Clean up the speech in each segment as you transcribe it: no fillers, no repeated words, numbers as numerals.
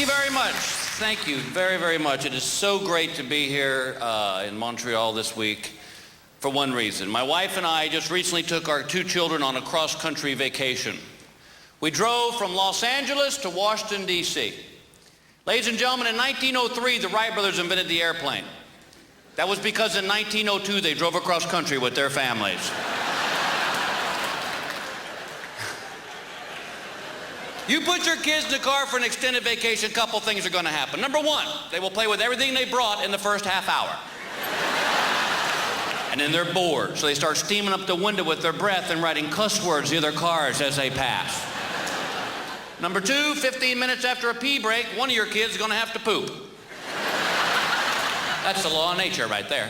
very much. Thank you very, very much. It is so great to be here in Montreal this week for one reason. My wife and I just recently took our 2 children on a cross-country vacation. We drove from Los Angeles to Washington, D.C. Ladies and gentlemen, in 1903, the Wright brothers invented the airplane. That was because in 1902, they drove across country with their families. You put your kids in the car for an extended vacation, a couple things are going to happen. Number 1, they will play with everything they brought in the first half hour. And then they're bored, so they start steaming up the window with their breath and writing cuss words near their cars as they pass. Number 2, 15 minutes after a pee break, one of your kids is going to have to poop. That's the law of nature right there.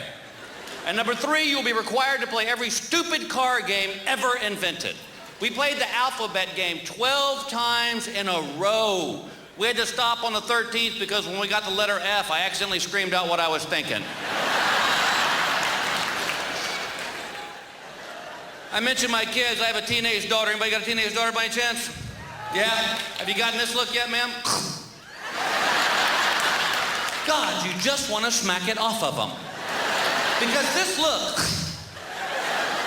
And number 3, you'll be required to play every stupid car game ever invented. We played the alphabet game 12 times in a row. We had to stop on the 13th because when we got the letter F, I accidentally screamed out what I was thinking. I mentioned my kids. I have a teenage daughter. Anybody got a teenage daughter by any chance? Yeah? Have you gotten this look yet, ma'am? God, you just want to smack it off of them. Because this look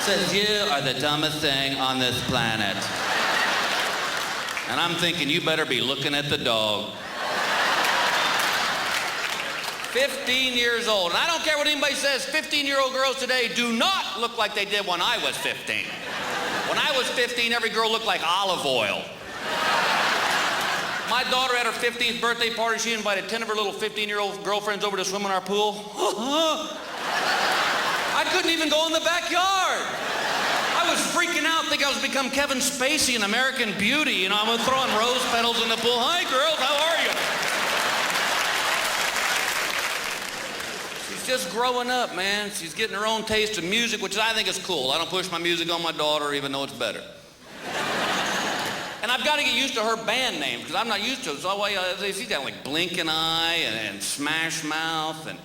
says you are the dumbest thing on this planet. And I'm thinking you better be looking at the dog. 15 years old. And I don't care what anybody says, 15-year-old girls today do not look like they did when I was 15. When I was 15, every girl looked like olive oil. My daughter had her 15th birthday party. She invited 10 of her little 15-year-old girlfriends over to swim in our pool. I couldn't even go in the backyard. I was freaking out, thinking I was become Kevin Spacey in American Beauty. You know, I'm throwing rose petals in the pool. Hi, girls, how are you? She's just growing up, man. She's getting her own taste in music, which I think is cool. I don't push my music on my daughter, even though it's better. And I've got to get used to her band name, because I'm not used to it. So she's got like Blink and I and Smash Mouth and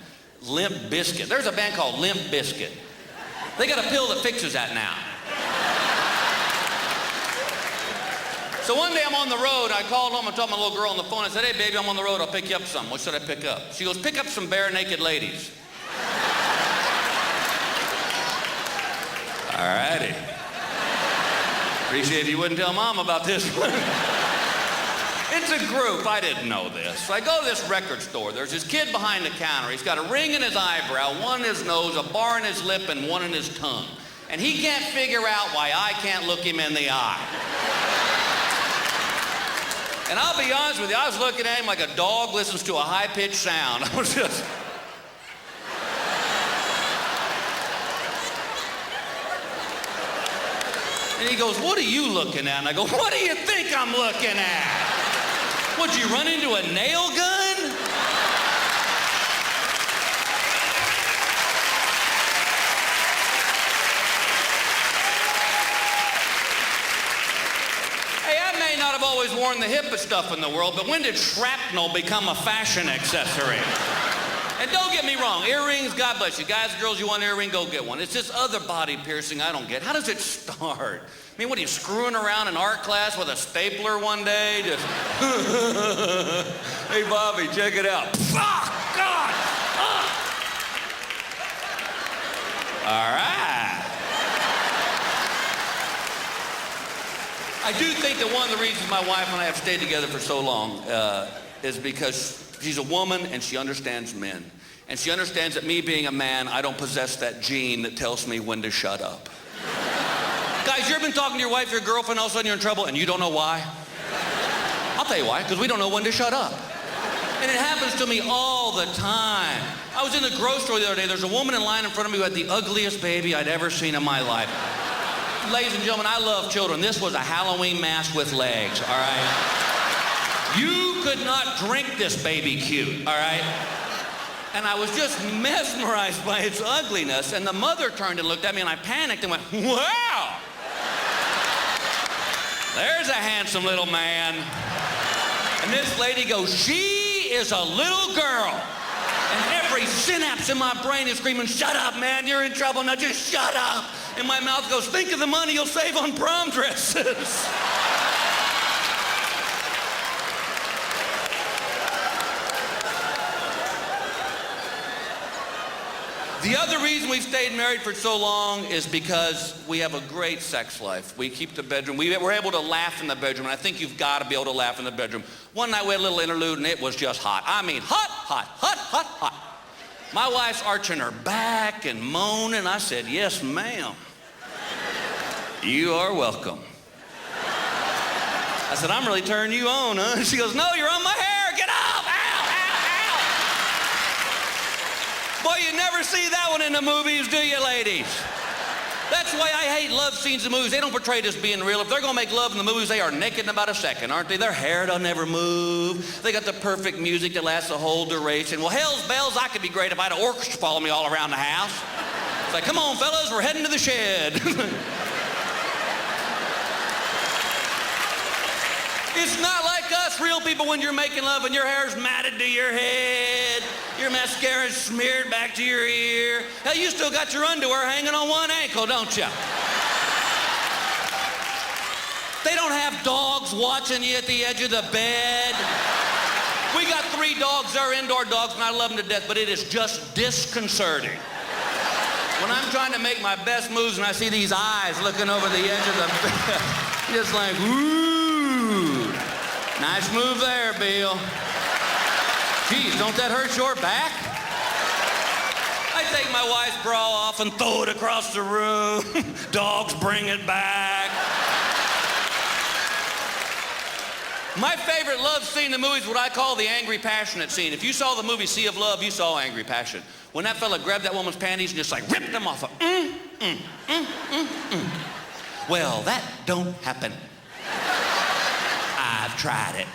Limp Bizkit. There's a band called Limp Bizkit. They got a pill that fixes that now. So one day I'm on the road. I called home and told my little girl on the phone. I said, hey, baby, I'm on the road. I'll pick you up some. What should I pick up? She goes, pick up some bare naked ladies. All righty. Appreciate if you wouldn't tell Mom about this one. It's a group. I didn't know this. So I go to this record store. There's this kid behind the counter. He's got a ring in his eyebrow, one in his nose, a bar in his lip, and one in his tongue. And he can't figure out why I can't look him in the eye. And I'll be honest with you, I was looking at him like a dog listens to a high-pitched sound. I was just... And he goes, what are you looking at? And I go, what do you think I'm looking at? Would you run into a nail gun? Hey, I may not have always worn the hippest stuff in the world, but when did shrapnel become a fashion accessory? And don't get me wrong, earrings, God bless you. Guys, girls, you want an earring, go get one. It's this other body piercing I don't get. How does it start? I mean, what are you, screwing around in art class with a stapler one day? Just, hey, Bobby, check it out. Fuck, God! All right. I do think that one of the reasons my wife and I have stayed together for so long is because she's a woman and she understands men. And she understands that me being a man, I don't possess that gene that tells me when to shut up. Guys, you ever been talking to your wife, your girlfriend, all of a sudden you're in trouble and you don't know why? I'll tell you why, because we don't know when to shut up. And it happens to me all the time. I was in the grocery store the other day. There's a woman in line in front of me who had the ugliest baby I'd ever seen in my life. Ladies and gentlemen, I love children. This was a Halloween mask with legs, all right? You could not drink this baby cute, all right? And I was just mesmerized by its ugliness. And the mother turned and looked at me, and I panicked and went, wow! There's a handsome little man. And this lady goes, she is a little girl. And every synapse in my brain is screaming, shut up, man, you're in trouble, now just shut up. And my mouth goes, think of the money you'll save on prom dresses. The other reason we've stayed married for so long is because we have a great sex life. We keep the bedroom. We're able to laugh in the bedroom, and I think you've got to be able to laugh in the bedroom. One night we had a little interlude, and it was just hot. I mean, hot, hot, hot, hot, hot. My wife's arching her back and moaning. I said, yes, ma'am. You are welcome. I said, I'm really turning you on, huh? She goes, no, you're on my hair. Get off. Ow, ow, ow. Boy, you never see that one in the movies, do you, ladies? That's why I hate love scenes in movies. They don't portray it as being real. If they're going to make love in the movies, they are naked in about a second, aren't they? Their hair don't ever move. They got the perfect music that lasts the whole duration. Well, hell's bells, I could be great if I had an orchestra follow me all around the house. It's like, come on, fellas, we're heading to the shed. It's not like us real people when you're making love and your hair's matted to your head, your mascara's smeared back to your ear. Hell, you still got your underwear hanging on one ankle, don't you? They don't have dogs watching you at the edge of the bed. We got 3 dogs, they're indoor dogs, and I love them to death, but it is just disconcerting. When I'm trying to make my best moves and I see these eyes looking over the edge of the bed, just like, ooh, nice move there, Bill. Geez, don't that hurt your back? I take my wife's bra off and throw it across the room. Dogs bring it back. My favorite love scene in the movie is what I call the angry, passionate scene. If you saw the movie Sea of Love, you saw angry passion. When that fella grabbed that woman's panties and just like ripped them off. Well, that don't happen. I've tried it.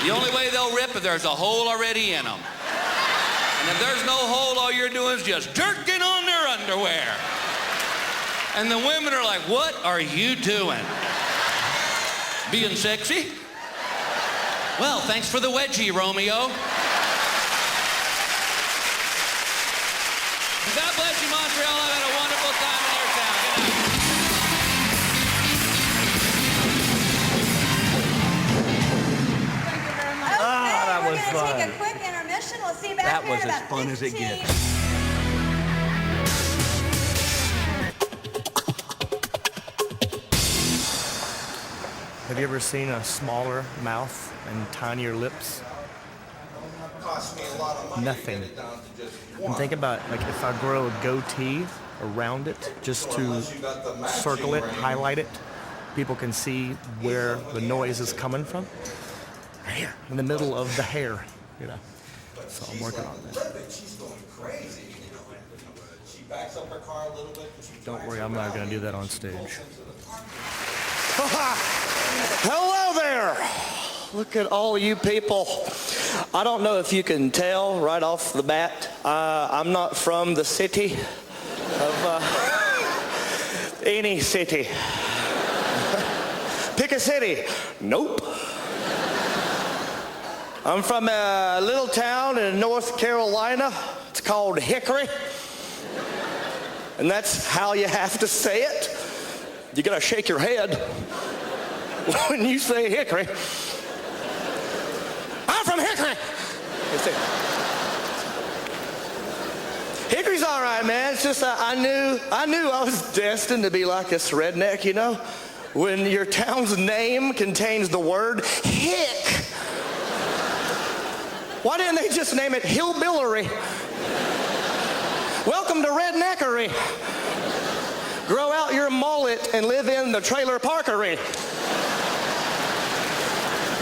The only way they'll rip is there's a hole already in them. And if there's no hole, all you're doing is just jerking on their underwear. And the women are like, what are you doing? Being sexy? Well, thanks for the wedgie, Romeo. God bless you, Montreal. I've had a wonderful time in your town. Good night. Thank you very much. Okay, that we're was going to fun. take a quick intermission. We'll see you back That here was in as about fun as it 15. gets. Have you ever seen a smaller mouth and tinier lips? Nothing. And think about, like, if I grow a goatee around it just to circle it, highlight it, people can see where the noise is coming from. Here, in the middle of the hair, you know. So I'm working on that. She's going crazy. She backs up her car a little bit. Don't worry, I'm not going to do that on stage. Hello there. Look at all you people. I don't know if you can tell right off the bat, I'm not from the city of any city. Pick a city. Nope. I'm from a little town in North Carolina. It's called Hickory. And that's how you have to say it. You gotta shake your head when you say Hickory. I'm from Hickory. Hickory's all right, man. It's just I knew I was destined to be like this redneck, you know? When your town's name contains the word hick. Why didn't they just name it Hillbillery? Welcome to Redneckery. Grow out your mullet and live in the trailer parkery.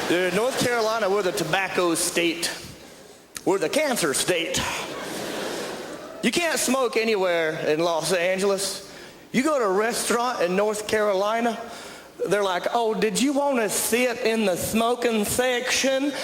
Dude, North Carolina, we're the tobacco state. We're the cancer state. You can't smoke anywhere in Los Angeles. You go to a restaurant in North Carolina, they're like, oh, did you want to sit in the smoking section?